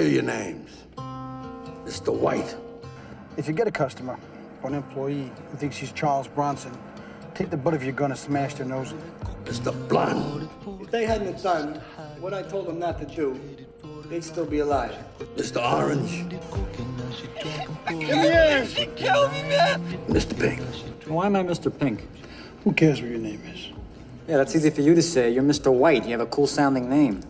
your names? Mr. White. If you get a customer or an employee who thinks he's Charles Bronson, take the butt of your gun and smash their nose in. Mr. Blonde. If they hadn't done what I told them not to do, they'd still be alive. Mr. Orange. Yes! You killed me, man! Mr. Pink. Why am I Mr. Pink? Who cares what your name is? Yeah, that's easy for you to say. You're Mr. White. You have a cool-sounding name.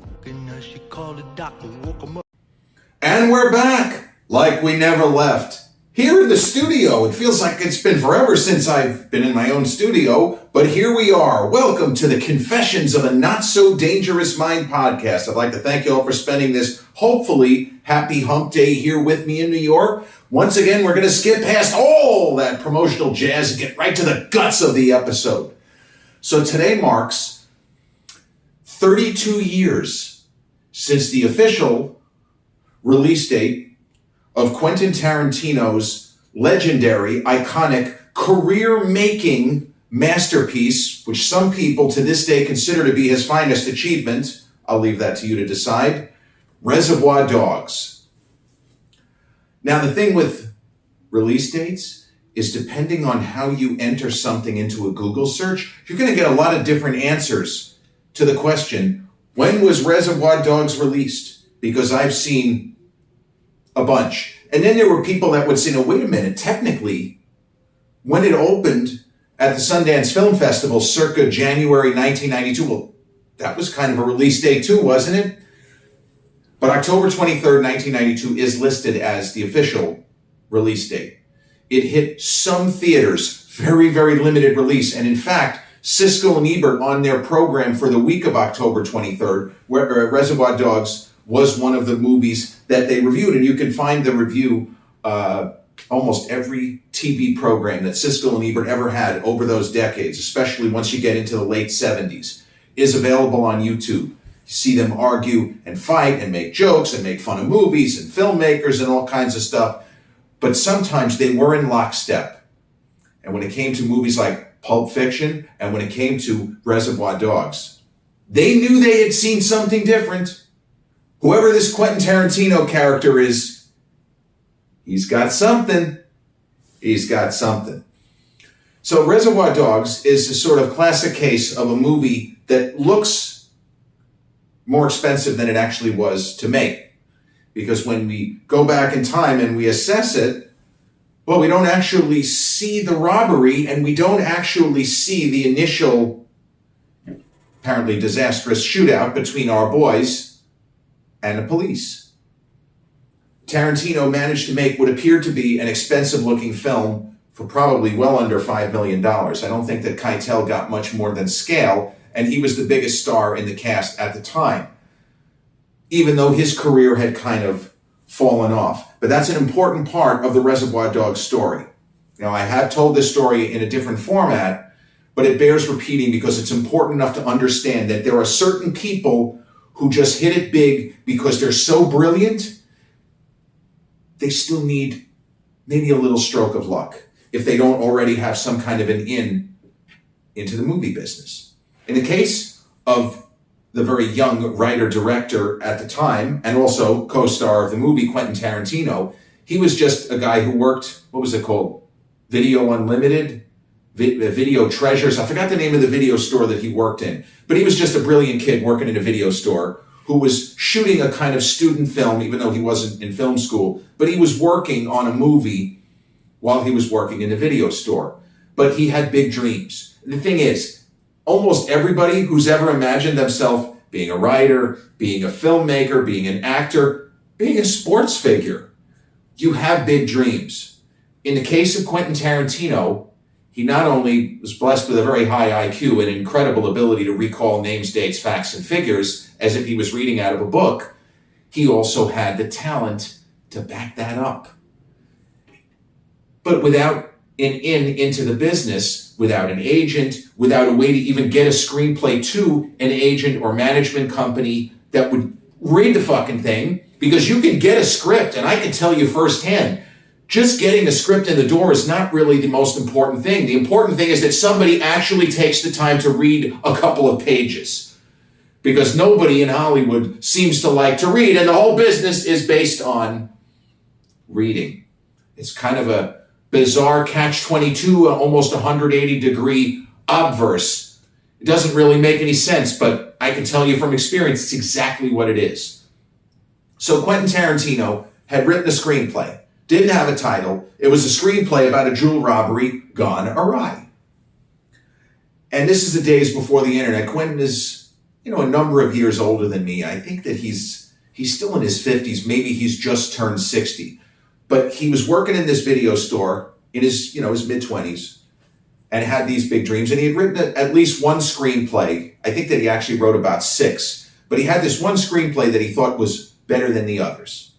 And we're back, like we never left. Here in the studio, it feels like it's been forever since I've been in my own studio, but here we are. Welcome to the Confessions of a Not So Dangerous Mind podcast. I'd like to thank you all for spending this, hopefully, happy hump day here with me in New York. Once again, we're going to skip past all that promotional jazz and get right to the guts of the episode. So today marks 32 years since the official release date of Quentin Tarantino's legendary, iconic, career-making masterpiece, which some people to this day consider to be his finest achievement. I'll leave that to you to decide. Reservoir Dogs. Now, the thing with release dates is depending on how you enter something into a Google search, you're going to get a lot of different answers to the question, when was Reservoir Dogs released? Because I've seen a bunch. And then there were people that would say, no, wait a minute, technically, when it opened at the Sundance Film Festival circa January 1992, well, that was kind of a release date too, wasn't it? But October 23rd, 1992 is listed as the official release date. It hit some theaters, very, very limited release. And in fact, Siskel and Ebert on their program for the week of October 23rd, where Reservoir Dogs was one of the movies that they reviewed. And you can find the review almost every TV program that Siskel and Ebert ever had over those decades, especially once you get into the late 70s, is available on YouTube. You see them argue and fight and make jokes and make fun of movies and filmmakers and all kinds of stuff. But sometimes they were in lockstep. And when it came to movies like Pulp Fiction and when it came to Reservoir Dogs, they knew they had seen something different. Whoever this Quentin Tarantino character is, he's got something. He's got something. So Reservoir Dogs is a sort of classic case of a movie that looks more expensive than it actually was to make. Because when we go back in time and we assess it, well, we don't actually see the robbery and we don't actually see the initial, apparently disastrous shootout between our boys and the police. Tarantino managed to make what appeared to be an expensive-looking film for probably well under $5 million. I don't think that Keitel got much more than scale, and he was the biggest star in the cast at the time, even though his career had kind of fallen off. But that's an important part of the Reservoir Dogs story. Now, I have told this story in a different format, but it bears repeating because it's important enough to understand that there are certain people who just hit it big because they're so brilliant, they still need maybe a little stroke of luck if they don't already have some kind of an into the movie business. In the case of the very young writer-director at the time, and also co-star of the movie, Quentin Tarantino, he was just a guy who worked, what was it called? Video Unlimited? Video Treasures. I forgot the name of the video store that he worked in. But he was just a brilliant kid working in a video store who was shooting a kind of student film, even though he wasn't in film school. But he was working on a movie while he was working in a video store. But he had big dreams. And the thing is, almost everybody who's ever imagined themselves being a writer, being a filmmaker, being an actor, being a sports figure, you have big dreams. In the case of Quentin Tarantino, he not only was blessed with a very high IQ and incredible ability to recall names, dates, facts, and figures as if he was reading out of a book, he also had the talent to back that up. But without an into the business, without an agent, without a way to even get a screenplay to an agent or management company that would read the fucking thing, because you can get a script, and I can tell you firsthand, just getting a script in the door is not really the most important thing. The important thing is that somebody actually takes the time to read a couple of pages. because nobody in Hollywood seems to like to read, and the whole business is based on reading. It's kind of a bizarre catch-22, almost 180-degree obverse. It doesn't really make any sense, but I can tell you from experience, it's exactly what it is. So Quentin Tarantino had written a screenplay, didn't have a title. It was a screenplay about a jewel robbery gone awry. And this is the days before the internet. Quentin is, a number of years older than me. I think that he's still in his 50s. Maybe he's just turned 60. But he was working in this video store in his mid-20s and had these big dreams. And he had written at least one screenplay. I think that he actually wrote about 6. But he had this one screenplay that he thought was better than the others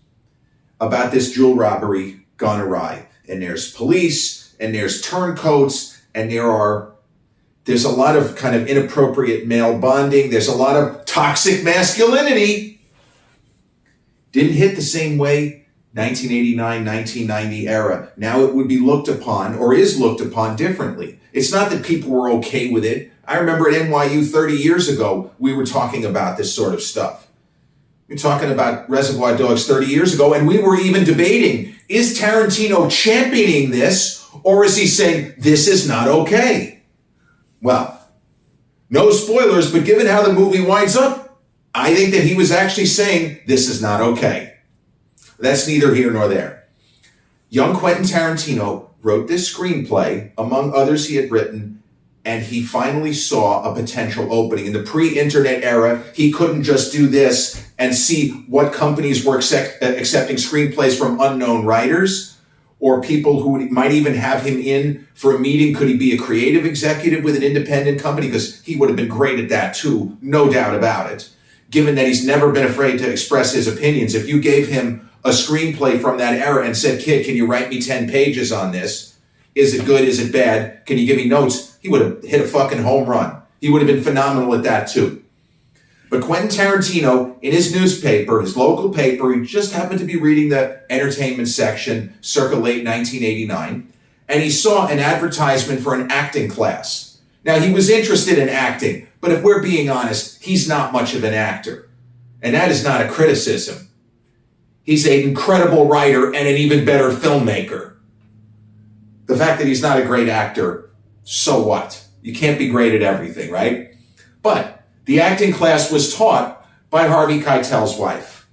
about this jewel robbery gone awry. And there's police, and there's turncoats, and there's a lot of kind of inappropriate male bonding. There's a lot of toxic masculinity. Didn't hit the same way 1989, 1990 era. Now it would be looked upon, or is looked upon, differently. It's not that people were okay with it. I remember at NYU 30 years ago, we were talking about this sort of stuff. We're talking about Reservoir Dogs 30 years ago, and we were even debating, is Tarantino championing this, or is he saying, this is not okay? Well, no spoilers, but given how the movie winds up, I think that he was actually saying, this is not okay. That's neither here nor there. Young Quentin Tarantino wrote this screenplay, among others he had written, and he finally saw a potential opening. In the pre-internet era, he couldn't just do this and see what companies were accepting screenplays from unknown writers or people who might even have him in for a meeting. Could he be a creative executive with an independent company? Because he would have been great at that too, no doubt about it. Given that he's never been afraid to express his opinions. If you gave him a screenplay from that era and said, kid, can you write me 10 pages on this? Is it good? Is it bad? Can you give me notes? He would have hit a fucking home run. He would have been phenomenal at that too. But Quentin Tarantino, in his newspaper, his local paper, he just happened to be reading the entertainment section circa late 1989, and he saw an advertisement for an acting class. Now, he was interested in acting, but if we're being honest, he's not much of an actor. And that is not a criticism. He's an incredible writer and an even better filmmaker. The fact that he's not a great actor, so what? You can't be great at everything, right? But the acting class was taught by Harvey Keitel's wife.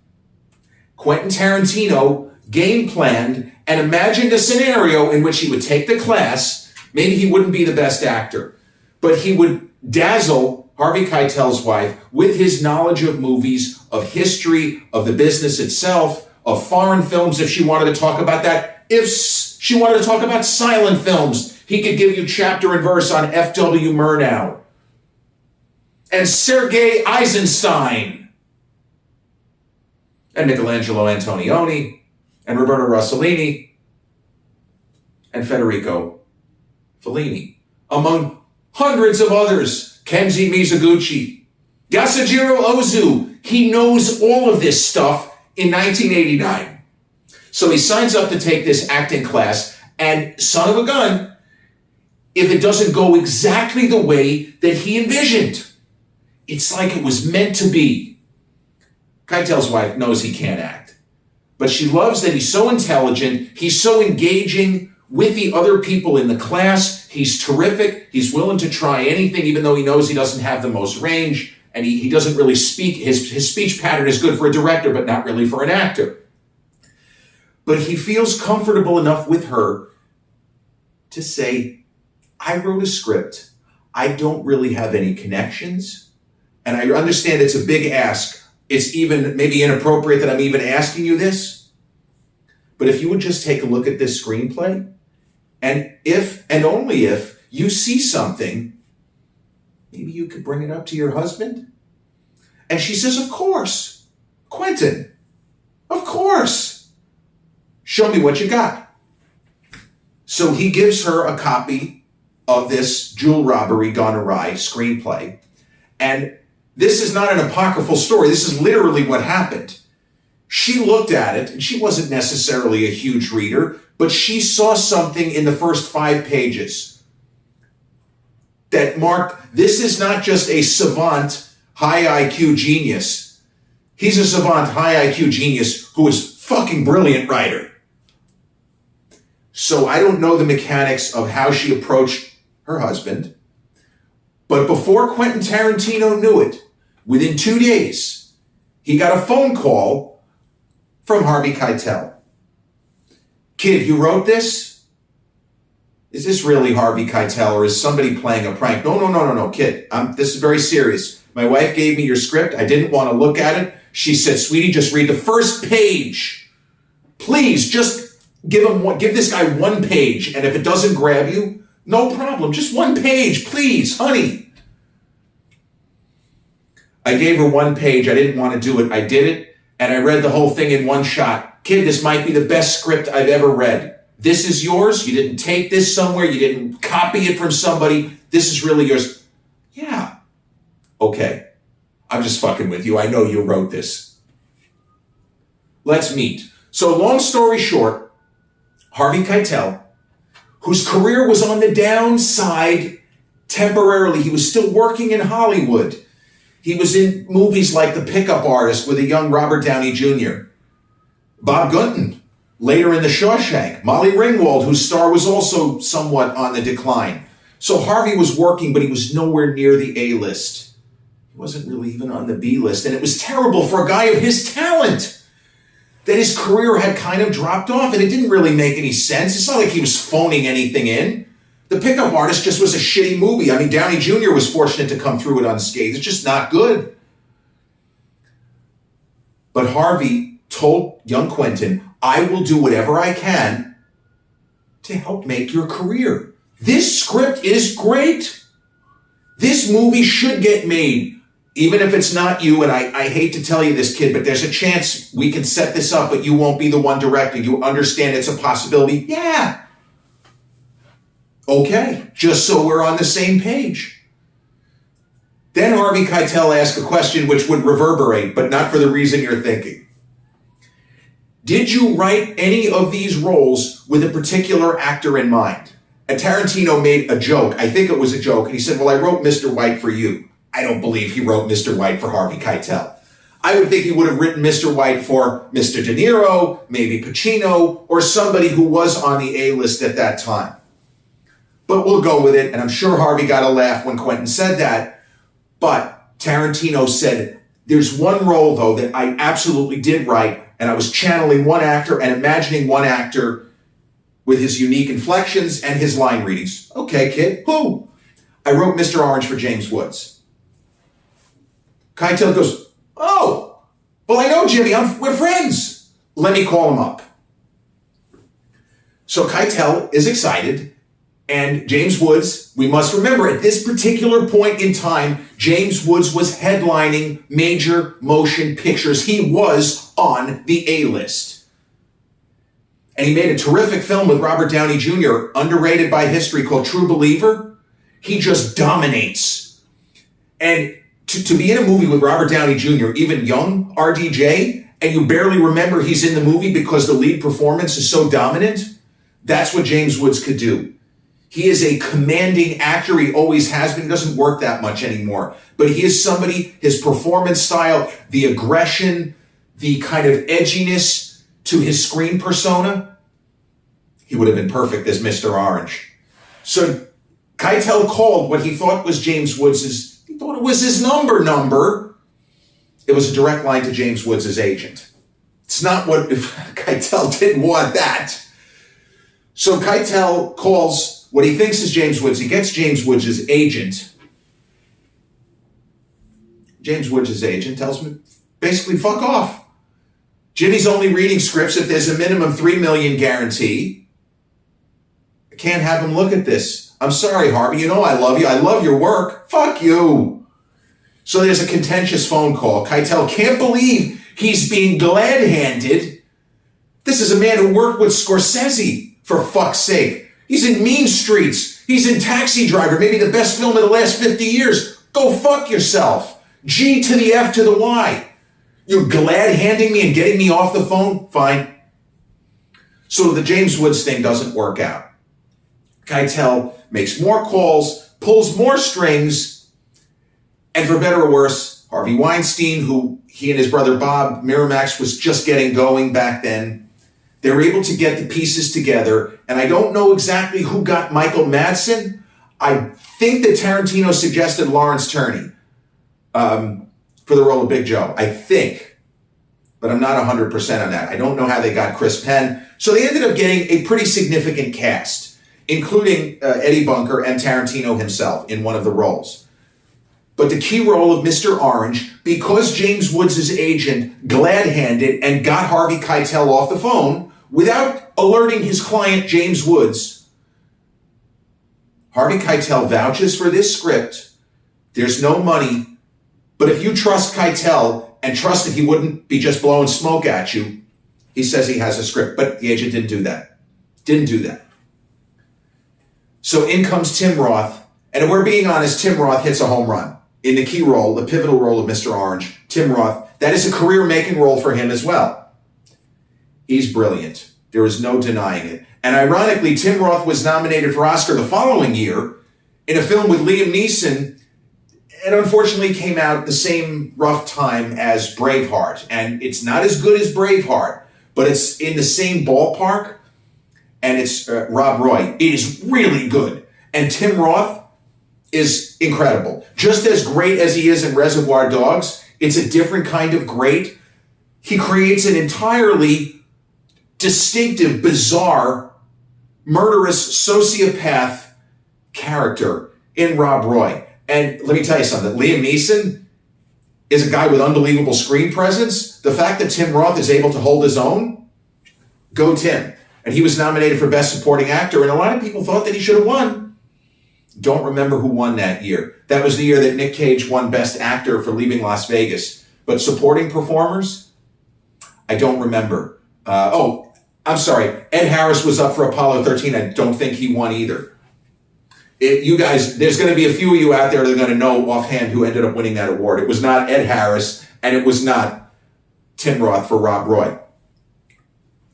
Quentin Tarantino game planned and imagined a scenario in which he would take the class. Maybe he wouldn't be the best actor, but he would dazzle Harvey Keitel's wife with his knowledge of movies, of history, of the business itself, of foreign films if she wanted to talk about that. If she wanted to talk about silent films, he could give you chapter and verse on F.W. Murnau and Sergei Eisenstein and Michelangelo Antonioni and Roberto Rossellini and Federico Fellini, among hundreds of others, Kenji Mizoguchi, Yasujiro Ozu. He knows all of this stuff in 1989. So he signs up to take this acting class, and son of a gun, if it doesn't go exactly the way that he envisioned, it's like it was meant to be. Keitel's wife knows he can't act, but she loves that he's so intelligent, he's so engaging with the other people in the class, he's terrific, he's willing to try anything even though he knows he doesn't have the most range, and he doesn't really speak, his speech pattern is good for a director, but not really for an actor. But he feels comfortable enough with her to say, I wrote a script, I don't really have any connections, and I understand it's a big ask. It's even maybe inappropriate that I'm even asking you this. But if you would just take a look at this screenplay, and if, and only if, you see something, maybe you could bring it up to your husband? And she says, of course, Quentin, of course. Show me what you got. So he gives her a copy of this jewel robbery gone awry screenplay. And this is not an apocryphal story. This is literally what happened. She looked at it, and she wasn't necessarily a huge reader, but she saw something in the first 5 pages that marked, this is not just a savant high IQ genius. He's a savant, high IQ genius who is fucking brilliant writer. So I don't know the mechanics of how she approached her husband. But before Quentin Tarantino knew it, within 2 days, he got a phone call from Harvey Keitel. Kid, you wrote this? Is this really Harvey Keitel or is somebody playing a prank? No, kid. This is very serious. My wife gave me your script. I didn't want to look at it. She said, sweetie, just read the first page. Please, just give this guy one page. And if it doesn't grab you, no problem. Just one page, please, honey. I gave her one page. I didn't want to do it. I did it. And I read the whole thing in one shot. Kid, this might be the best script I've ever read. This is yours. You didn't take this somewhere. You didn't copy it from somebody. This is really yours. Yeah. Okay. I'm just fucking with you. I know you wrote this. Let's meet. So long story short, Harvey Keitel, whose career was on the downside temporarily, he was still working in Hollywood. He was in movies like The Pickup Artist with a young Robert Downey Jr. Bob Gunton, later in The Shawshank. Molly Ringwald, whose star was also somewhat on the decline. So Harvey was working, but he was nowhere near the A-list. He wasn't really even on the B-list. And it was terrible for a guy of his talent that his career had kind of dropped off. And it didn't really make any sense. It's not like he was phoning anything in. The Pickup Artist just was a shitty movie. I mean, Downey Jr. was fortunate to come through it unscathed. It's just not good. But Harvey told young Quentin, I will do whatever I can to help make your career. This script is great. This movie should get made, even if it's not you. And I hate to tell you this, kid, but there's a chance we can set this up, but you won't be the one directing. You understand it's a possibility? Yeah. Okay, just so we're on the same page. Then Harvey Keitel asked a question which would reverberate, but not for the reason you're thinking. Did you write any of these roles with a particular actor in mind? And Tarantino made a joke. I think it was a joke. And he said, well, I wrote Mr. White for you. I don't believe he wrote Mr. White for Harvey Keitel. I would think he would have written Mr. White for Mr. De Niro, maybe Pacino, or somebody who was on the A-list at that time. But we'll go with it, and I'm sure Harvey got a laugh when Quentin said that. But Tarantino said, there's one role, though, that I absolutely did write, and I was channeling one actor and imagining one actor with his unique inflections and his line readings. Okay, kid, who? I wrote Mr. Orange for James Woods. Keitel goes, oh, well, I know Jimmy, we're friends. Let me call him up. So Keitel is excited. And James Woods, we must remember, at this particular point in time, James Woods was headlining major motion pictures. He was on the A-list. And he made a terrific film with Robert Downey Jr., underrated by history, called True Believer. He just dominates. And to be in a movie with Robert Downey Jr., even young RDJ, and you barely remember he's in the movie because the lead performance is so dominant, that's what James Woods could do. He is a commanding actor. He always has been. He doesn't work that much anymore. But he is somebody, his performance style, the aggression, the kind of edginess to his screen persona, he would have been perfect as Mr. Orange. So Keitel called what he thought was James Woods', he thought it was his number. It was a direct line to James Woods' agent. It's not what, if Keitel didn't want that. So Keitel calls what he thinks is James Woods. He gets James Woods' agent. James Woods' agent tells him, basically, fuck off. Jimmy's only reading scripts if there's a minimum $3 million guarantee. I can't have him look at this. I'm sorry, Harvey. You know I love you. I love your work. Fuck you. So there's a contentious phone call. Keitel can't believe he's being glad-handed. This is a man who worked with Scorsese, for fuck's sake. He's in Mean Streets. He's in Taxi Driver, maybe the best film of the last 50 years. Go fuck yourself. G to the F to the Y. You're glad-handing me and getting me off the phone? Fine. So the James Woods thing doesn't work out. Keitel makes more calls, pulls more strings, and for better or worse, Harvey Weinstein, who he and his brother Bob, Miramax was just getting going back then. They were able to get the pieces together, and I don't know exactly who got Michael Madsen. I think that Tarantino suggested Lawrence Turney for the role of Big Joe. I think, but I'm not 100% on that. I don't know how they got Chris Penn. So they ended up getting a pretty significant cast, including Eddie Bunker and Tarantino himself in one of the roles. But the key role of Mr. Orange, because James Woods' agent glad-handed and got Harvey Keitel off the phone without alerting his client, James Woods, Harvey Keitel vouches for this script. There's no money, but if you trust Keitel and trust that he wouldn't be just blowing smoke at you, he says he has a script. But the agent didn't do that. Didn't do that. So in comes Tim Roth, and if we're being honest, Tim Roth hits a home run. In the key role, the pivotal role of Mr. Orange, Tim Roth, that is a career-making role for him as well. He's brilliant. There is no denying it. And ironically, Tim Roth was nominated for Oscar the following year in a film with Liam Neeson, and unfortunately came out the same rough time as Braveheart. And it's not as good as Braveheart, but it's in the same ballpark, and it's Rob Roy. It is really good. And Tim Roth is incredible. Just as great as he is in Reservoir Dogs, it's a different kind of great. He creates an entirely distinctive, bizarre, murderous sociopath character in Rob Roy. And let me tell you something, Liam Neeson is a guy with unbelievable screen presence. The fact that Tim Roth is able to hold his own, go Tim. And he was nominated for Best Supporting Actor, and a lot of people thought that he should have won. Don't remember who won that year. That was the year that Nick Cage won Best Actor for Leaving Las Vegas. But supporting performers, I don't remember. I'm sorry. Ed Harris was up for Apollo 13. I don't think he won either. You guys, there's going to be a few of you out there that are going to know offhand who ended up winning that award. It was not Ed Harris, and it was not Tim Roth for Rob Roy.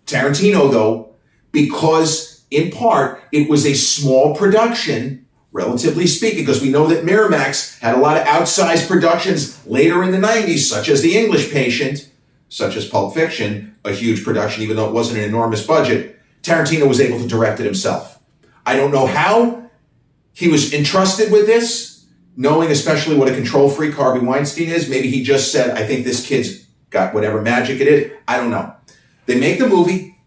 Tarantino, though, because in part it was a small production, relatively speaking, because we know that Miramax had a lot of outsized productions later in the 90s, such as The English Patient, such as Pulp Fiction, a huge production, even though it wasn't an enormous budget. Tarantino was able to direct it himself. I don't know how he was entrusted with this, knowing especially what a control freak Harvey Weinstein is. Maybe he just said, I think this kid's got whatever magic it is. I don't know. They make the movie.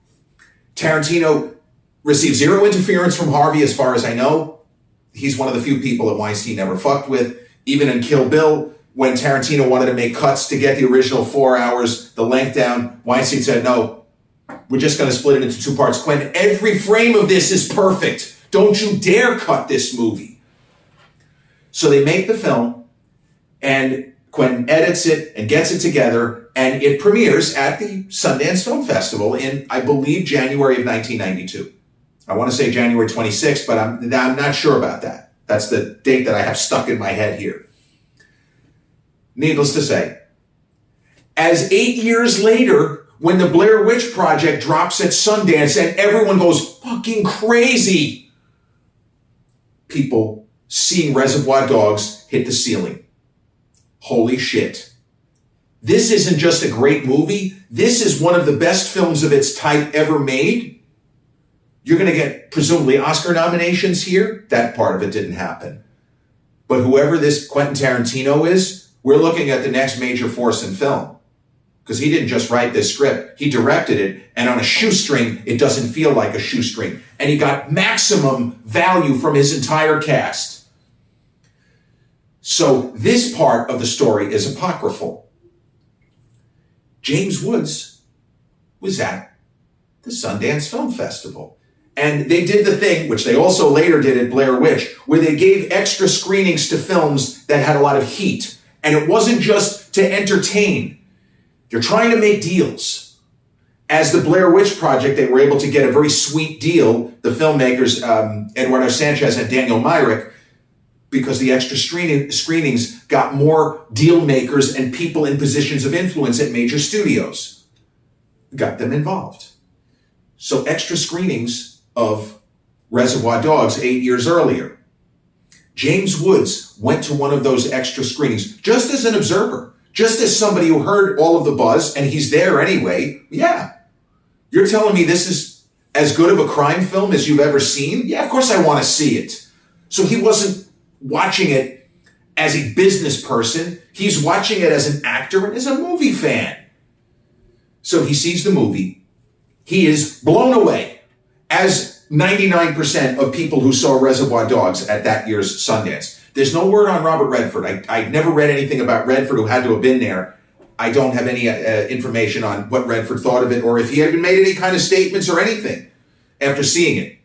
Tarantino received zero interference from Harvey, as far as I know. He's one of the few people that Weinstein never fucked with. Even in Kill Bill, when Tarantino wanted to make cuts to get the original 4 hours, the length down, Weinstein said, no, we're just going to split it into 2 parts. Quentin, every frame of this is perfect. Don't you dare cut this movie. So they make the film, and Quentin edits it and gets it together, and it premieres at the Sundance Film Festival in, I believe, January of 1992. I want to say January 26th, but I'm not sure about that. That's the date that I have stuck in my head here. Needless to say, as 8 years later, when the Blair Witch Project drops at Sundance and everyone goes fucking crazy, people seeing Reservoir Dogs hit the ceiling. Holy shit. This isn't just a great movie. This is one of the best films of its type ever made. You're going to get, presumably, Oscar nominations here. That part of it didn't happen. But whoever this Quentin Tarantino is, we're looking at the next major force in film. Because he didn't just write this script. He directed it, and on a shoestring, it doesn't feel like a shoestring. And he got maximum value from his entire cast. So this part of the story is apocryphal. James Woods was at the Sundance Film Festival. And they did the thing, which they also later did at Blair Witch, where they gave extra screenings to films that had a lot of heat. And it wasn't just to entertain. They're trying to make deals. As the Blair Witch Project, they were able to get a very sweet deal, the filmmakers, Eduardo Sanchez and Daniel Myrick, because the extra screenings got more deal makers and people in positions of influence at major studios. Got them involved. So extra screenings of Reservoir Dogs 8 years earlier. James Woods went to one of those extra screenings just as an observer, just as somebody who heard all of the buzz, and he's there anyway. Yeah. You're telling me this is as good of a crime film as you've ever seen? Yeah, of course I want to see it. So he wasn't watching it as a business person. He's watching it as an actor and as a movie fan. So he sees the movie. He is blown away, as 99% of people who saw Reservoir Dogs at that year's Sundance. There's no word on Robert Redford. I never read anything about Redford, who had to have been there. I don't have any information on what Redford thought of it, or if he had even made any kind of statements or anything after seeing it.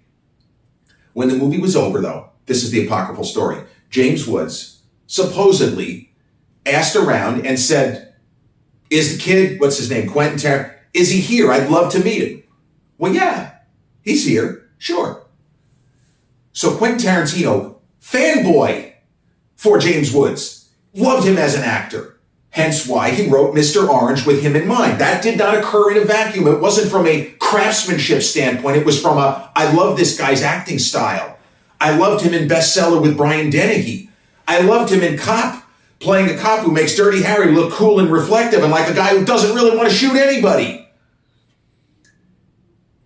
When the movie was over, though, this is the apocryphal story, James Woods supposedly asked around and said, is the kid, what's his name, Quentin Tarantino, is he here? I'd love to meet him. Well, yeah, he's here, sure. So Quentin Tarantino, fanboy for James Woods, loved him as an actor. Hence why he wrote Mr. Orange with him in mind. That did not occur in a vacuum. It wasn't from a craftsmanship standpoint. It was from I love this guy's acting style. I loved him in Bestseller with Brian Dennehy. I loved him in Cop, playing a cop who makes Dirty Harry look cool and reflective and like a guy who doesn't really want to shoot anybody.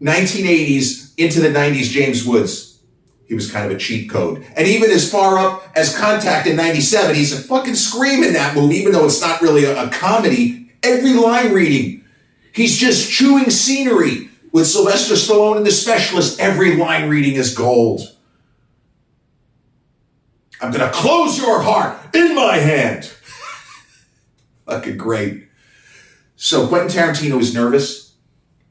1980s into the 90s, James Woods, he was kind of a cheat code. And even as far up as Contact in 97, he's a fucking scream in that movie, even though it's not really a comedy. Every line reading, he's just chewing scenery with Sylvester Stallone and The Specialist. Every line reading is gold. I'm going to close your heart in my hand. Fucking great. So Quentin Tarantino is nervous.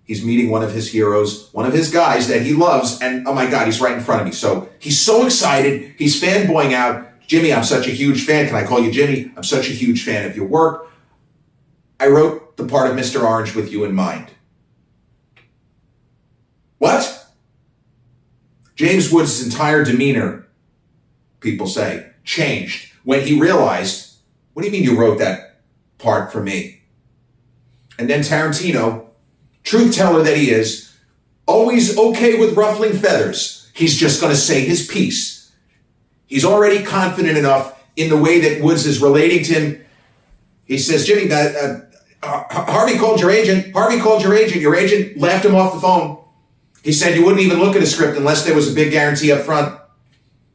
He's meeting one of his heroes, one of his guys that he loves, and oh my God, he's right in front of me. So he's so excited. He's fanboying out. Jimmy, I'm such a huge fan. Can I call you Jimmy? I'm such a huge fan of your work. I wrote the part of Mr. Orange with you in mind. What? James Woods' entire demeanor, people say, changed when he realized, what do you mean you wrote that part for me? And then Tarantino, truth teller that he is, always okay with ruffling feathers. He's just going to say his piece. He's already confident enough in the way that Woods is relating to him. He says, Jimmy, Harvey called your agent. Harvey called your agent. Your agent laughed him off the phone. He said you wouldn't even look at a script unless there was a big guarantee up front.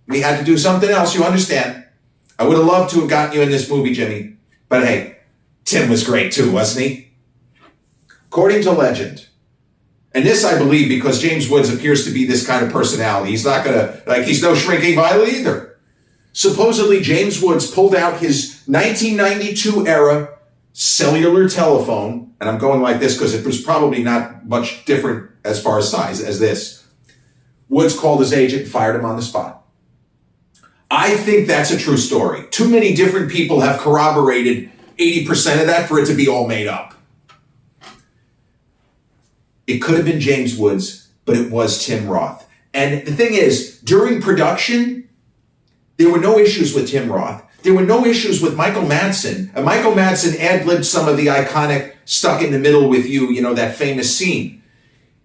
We had to do something else, you understand. I would have loved to have gotten you in this movie, Jimmy. But hey, Tim was great too, wasn't he? According to legend, and this I believe because James Woods appears to be this kind of personality. He's not gonna, he's no shrinking violet either. Supposedly, James Woods pulled out his 1992 era cellular telephone, and I'm going like this because it was probably not much different as far as size as this. Woods called his agent and fired him on the spot. I think that's a true story. Too many different people have corroborated 80% of that for it to be all made up. It could have been James Woods, but it was Tim Roth. And the thing is, during production, there were no issues with Tim Roth. There were no issues with Michael Madsen. And Michael Madsen ad-libbed some of the iconic Stuck in the Middle with You, that famous scene.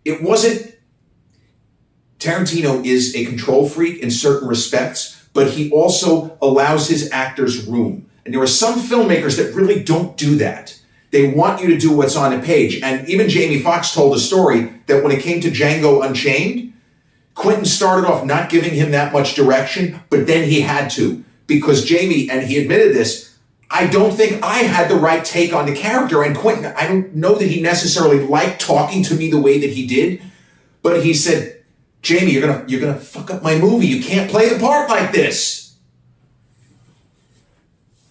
It wasn't... Tarantino is a control freak in certain respects, but he also allows his actors room. And there are some filmmakers that really don't do that. They want you to do what's on the page. And even Jamie Foxx told a story that when it came to Django Unchained, Quentin started off not giving him that much direction, but then he had to. Because Jamie, and he admitted this, I don't think I had the right take on the character. And Quentin, I don't know that he necessarily liked talking to me the way that he did, but he said, Jamie, you're gonna fuck up my movie. You can't play the part like this.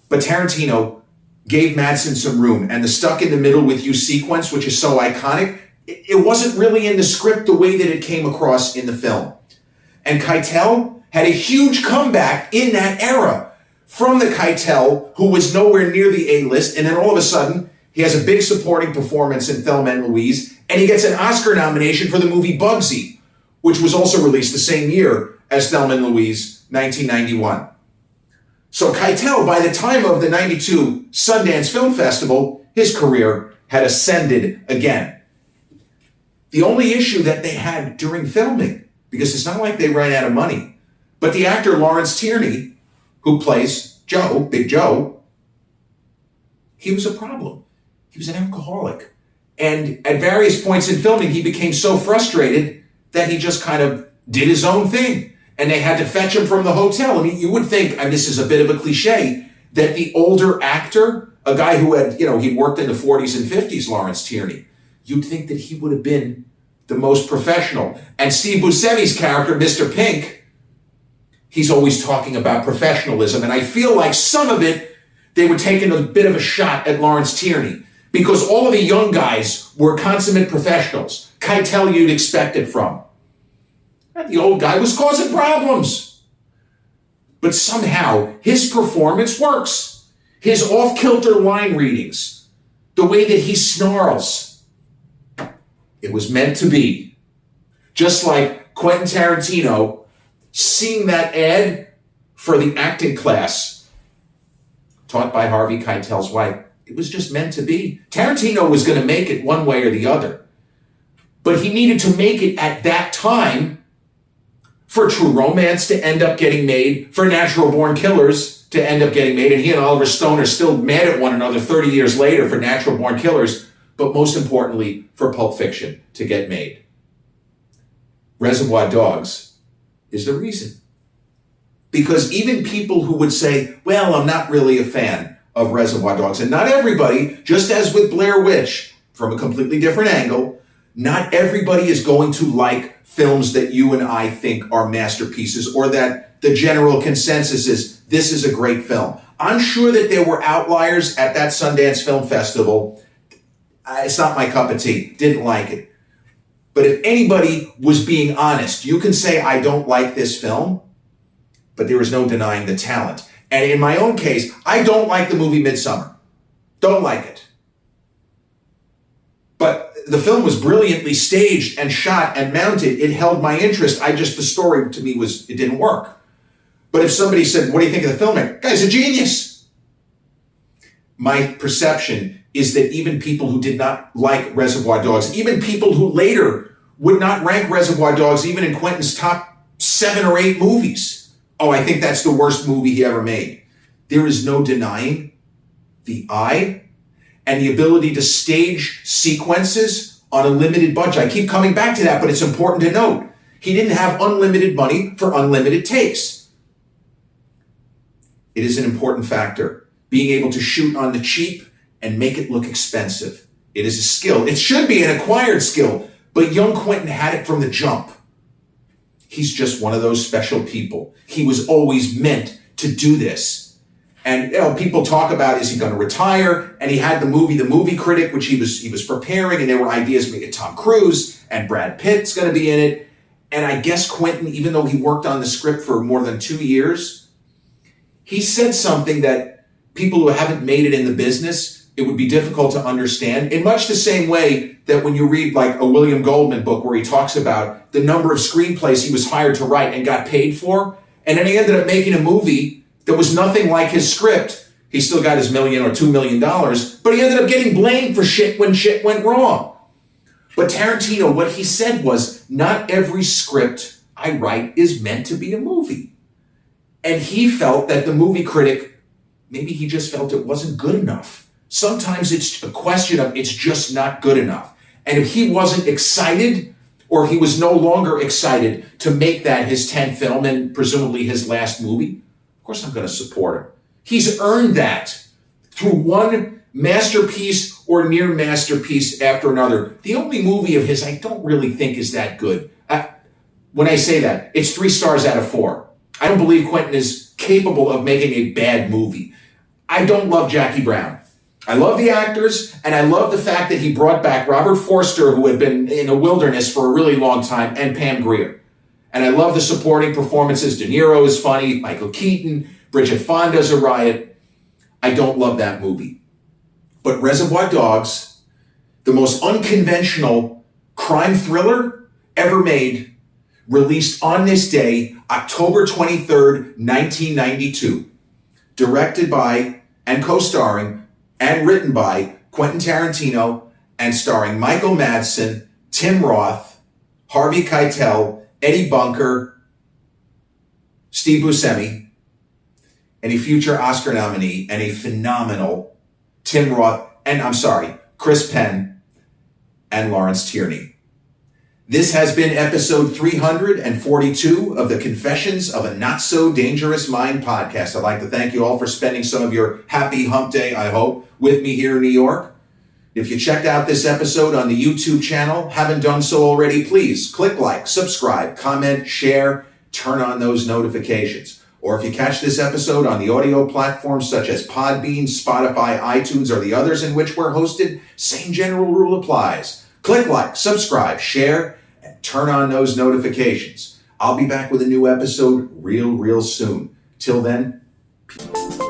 But Tarantino gave Madsen some room, and the Stuck in the Middle with You sequence, which is so iconic, it wasn't really in the script the way that it came across in the film. And Keitel had a huge comeback in that era from the Keitel, who was nowhere near the A-list, and then all of a sudden, he has a big supporting performance in Thelma and Louise, and he gets an Oscar nomination for the movie Bugsy, which was also released the same year as Thelma and Louise, 1991. So Keitel, by the time of the 92 Sundance Film Festival, his career had ascended again. The only issue that they had during filming, because it's not like they ran out of money, but the actor Lawrence Tierney who plays Joe, Big Joe, he was a problem. He was an alcoholic. And at various points in filming, he became so frustrated that he just kind of did his own thing. And they had to fetch him from the hotel. I mean, you would think, and this is a bit of a cliche, that the older actor, a guy who had, he'd worked in the 40s and 50s, Lawrence Tierney, you'd think that he would have been the most professional. And Steve Buscemi's character, Mr. Pink, he's always talking about professionalism. And I feel like some of it, they were taking a bit of a shot at Lawrence Tierney because all of the young guys were consummate professionals. Keitel you'd expect it from. The old guy was causing problems. But somehow his performance works. His off-kilter line readings, the way that he snarls, it was meant to be. Just like Quentin Tarantino seeing that ad for the acting class taught by Harvey Keitel's wife. It was just meant to be. Tarantino was going to make it one way or the other. But he needed to make it at that time for True Romance to end up getting made, for Natural Born Killers to end up getting made, and he and Oliver Stone are still mad at one another 30 years later for Natural Born Killers, but most importantly, for Pulp Fiction to get made. Reservoir Dogs is the reason. Because even people who would say, well, I'm not really a fan of Reservoir Dogs, and not everybody, just as with Blair Witch, from a completely different angle, not everybody is going to like films that you and I think are masterpieces or that the general consensus is this is a great film. I'm sure that there were outliers at that Sundance Film Festival. It's not my cup of tea. Didn't like it. But if anybody was being honest, you can say, I don't like this film, but there is no denying the talent. And in my own case, I don't like the movie Midsummer. Don't like it. But the film was brilliantly staged and shot and mounted. It held my interest. The story to me it didn't work. But if somebody said, what do you think of the film? Guy's a genius. My perception is that even people who did not like Reservoir Dogs, even people who later would not rank Reservoir Dogs even in Quentin's top 7 or 8 movies. Oh, I think that's the worst movie he ever made. There is no denying the eye and the ability to stage sequences on a limited budget. I keep coming back to that, but it's important to note. He didn't have unlimited money for unlimited takes. It is an important factor. Being able to shoot on the cheap and make it look expensive. It is a skill. It should be an acquired skill, but young Quentin had it from the jump. He's just one of those special people. He was always meant to do this. And people talk about, is he going to retire? And he had the movie critic, which he was preparing, and there were ideas to get Tom Cruise and Brad Pitt's going to be in it. And I guess Quentin, even though he worked on the script for more than 2 years, he said something that people who haven't made it in the business, it would be difficult to understand. In much the same way that when you read like a William Goldman book where he talks about the number of screenplays he was hired to write and got paid for, and then he ended up making a movie that was nothing like his script. He still got his $1 million or $2 million, but he ended up getting blamed for shit when shit went wrong. But Tarantino, what he said was, not every script I write is meant to be a movie. And he felt that the movie critic, maybe he just felt it wasn't good enough. Sometimes it's a question of it's just not good enough. And if he wasn't excited, or he was no longer excited to make that his 10th film and presumably his last movie, of course I'm going to support him. He's earned that through one masterpiece or near masterpiece after another. The only movie of his I don't really think is that good. When I say that, it's 3 stars out of 4. I don't believe Quentin is capable of making a bad movie. I don't love Jackie Brown. I love the actors, and I love the fact that he brought back Robert Forster, who had been in a wilderness for a really long time, and Pam Grier. And I love the supporting performances. De Niro is funny, Michael Keaton, Bridget Fonda's a riot. I don't love that movie. But Reservoir Dogs, the most unconventional crime thriller ever made, released on this day, October 23rd, 1992. Directed by and co-starring and written by Quentin Tarantino and starring Michael Madsen, Tim Roth, Harvey Keitel, Eddie Bunker, Steve Buscemi. and a future Oscar nominee, and a phenomenal Tim Roth, Chris Penn and Lawrence Tierney. This has been episode 342 of the Confessions of a Not So Dangerous Mind podcast. I'd like to thank you all for spending some of your happy hump day, I hope, with me here in New York. If you checked out this episode on the YouTube channel, haven't done so already, please click like, subscribe, comment, share, turn on those notifications. Or if you catch this episode on the audio platforms such as Podbean, Spotify, iTunes, or the others in which we're hosted, same general rule applies. Click like, subscribe, share, and turn on those notifications. I'll be back with a new episode real soon. Till then, peace.